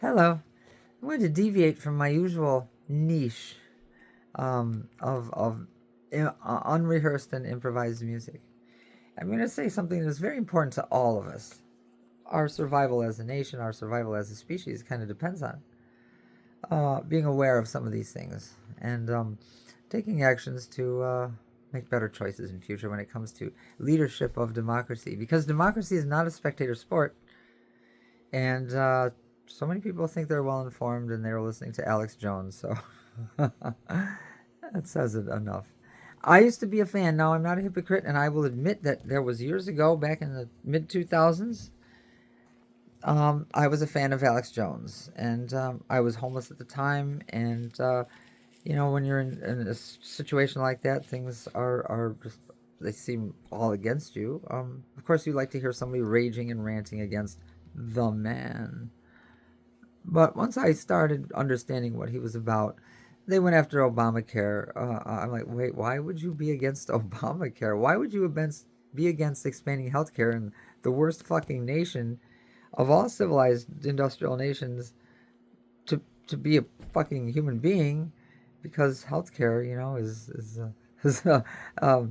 Hello. I'm going to deviate from my usual niche of unrehearsed and improvised music. I'm going to say something that's very important to all of us. Our survival as a nation, our survival as a species, kind of depends on being aware of some of these things and taking actions to make better choices in future when it comes to leadership of democracy. Because democracy is not a spectator sport, and so many people think they're well informed and they're listening to Alex Jones. So that says it enough. I used to be a fan. Now I'm not a hypocrite, and I will admit that there was years ago, back in the mid 2000s, I was a fan of Alex Jones, and I was homeless at the time. And when you're in a situation like that, things are just they seem all against you. Of course, you like to hear somebody raging and ranting against the man. But once I started understanding what he was about, they went after Obamacare. I'm like, wait, why would you be against Obamacare? Why would you be against expanding healthcare in the worst fucking nation of all civilized industrial nations to be a fucking human being? Because healthcare, is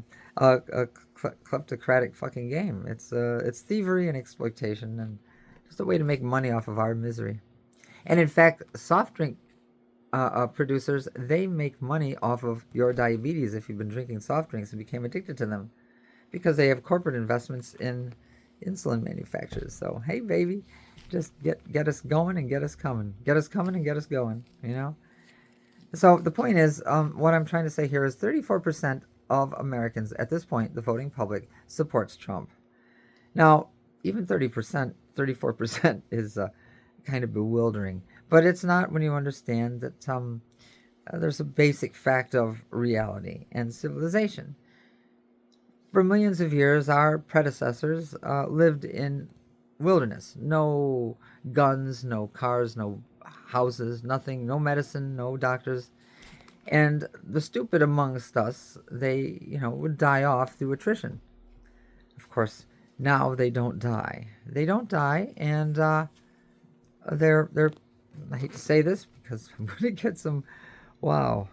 a kleptocratic fucking game. It's thievery and exploitation and just a way to make money off of our misery. And in fact, soft drink producers, they make money off of your diabetes if you've been drinking soft drinks and became addicted to them because they have corporate investments in insulin manufacturers. So hey, baby, just get us going and get us coming, get us coming and get us going. So the point is, what I'm trying to say here is 34% of Americans at this point, the voting public, supports Trump. Now, even 30%, 34% is kind of bewildering. But it's not when you understand that there's a basic fact of reality and civilization. For millions of years, our predecessors lived in wilderness. No guns, no cars, no houses, nothing, no medicine, no doctors. And the stupid amongst us, they, would die off through attrition. Of course, now they don't die. They don't die, and they're I hate to say this because I'm going to get some. Wow,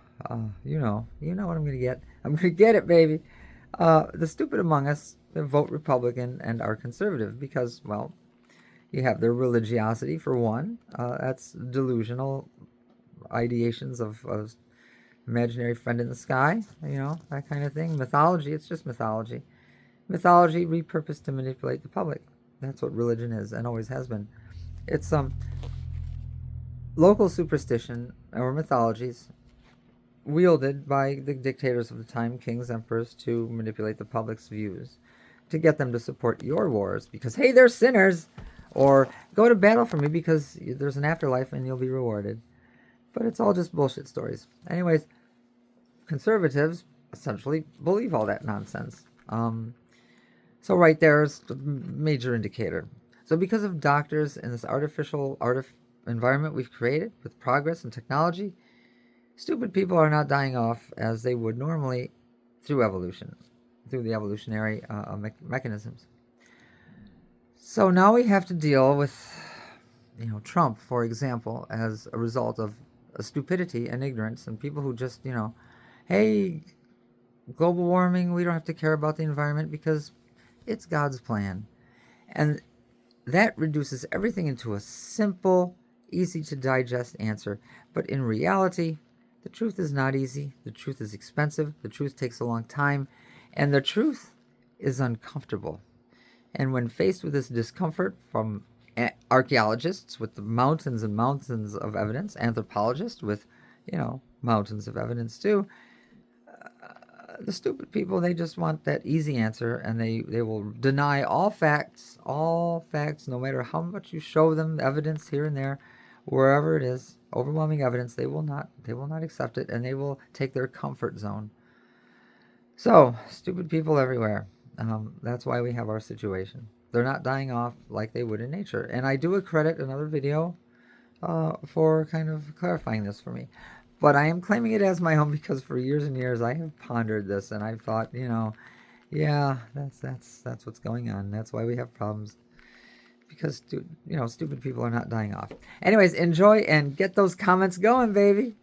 you know what I'm going to get. I'm going to get it, baby. The stupid among us vote Republican and are conservative because, well, you have their religiosity for one. That's delusional ideations of imaginary friend in the sky. That kind of thing. Mythology. It's just mythology. Mythology repurposed to manipulate the public. That's what religion is and always has been. It's local superstition or mythologies wielded by the dictators of the time, kings, emperors, to manipulate the public's views, to get them to support your wars because, hey, they're sinners, or go to battle for me because there's an afterlife and you'll be rewarded. But it's all just bullshit stories. Anyways, conservatives essentially believe all that nonsense. So right there's the major indicator. So because of doctors in this artificial environment we've created with progress and technology, stupid people are not dying off as they would normally through evolution, through the evolutionary mechanisms. So now we have to deal with, Trump, for example, as a result of stupidity and ignorance and people who just, hey, global warming, we don't have to care about the environment because it's God's plan. And that reduces everything into a simple, easy to digest answer. But in reality, the truth is not easy. The truth is expensive. The truth takes a long time. And the truth is uncomfortable. And when faced with this discomfort from archaeologists with the mountains and mountains of evidence, anthropologists with, mountains of evidence too, the stupid people, they just want that easy answer, and they will deny all facts, no matter how much you show them evidence here and there, wherever it is, overwhelming evidence, they will not accept it, and they will take their comfort zone. So stupid people everywhere. That's why we have our situation. They're not dying off like they would in nature. And I do accredit another video for kind of clarifying this for me. But I am claiming it as my own because for years and years I have pondered this and I've thought, yeah, that's what's going on. That's why we have problems because stupid people are not dying off. Anyways, enjoy and get those comments going, baby.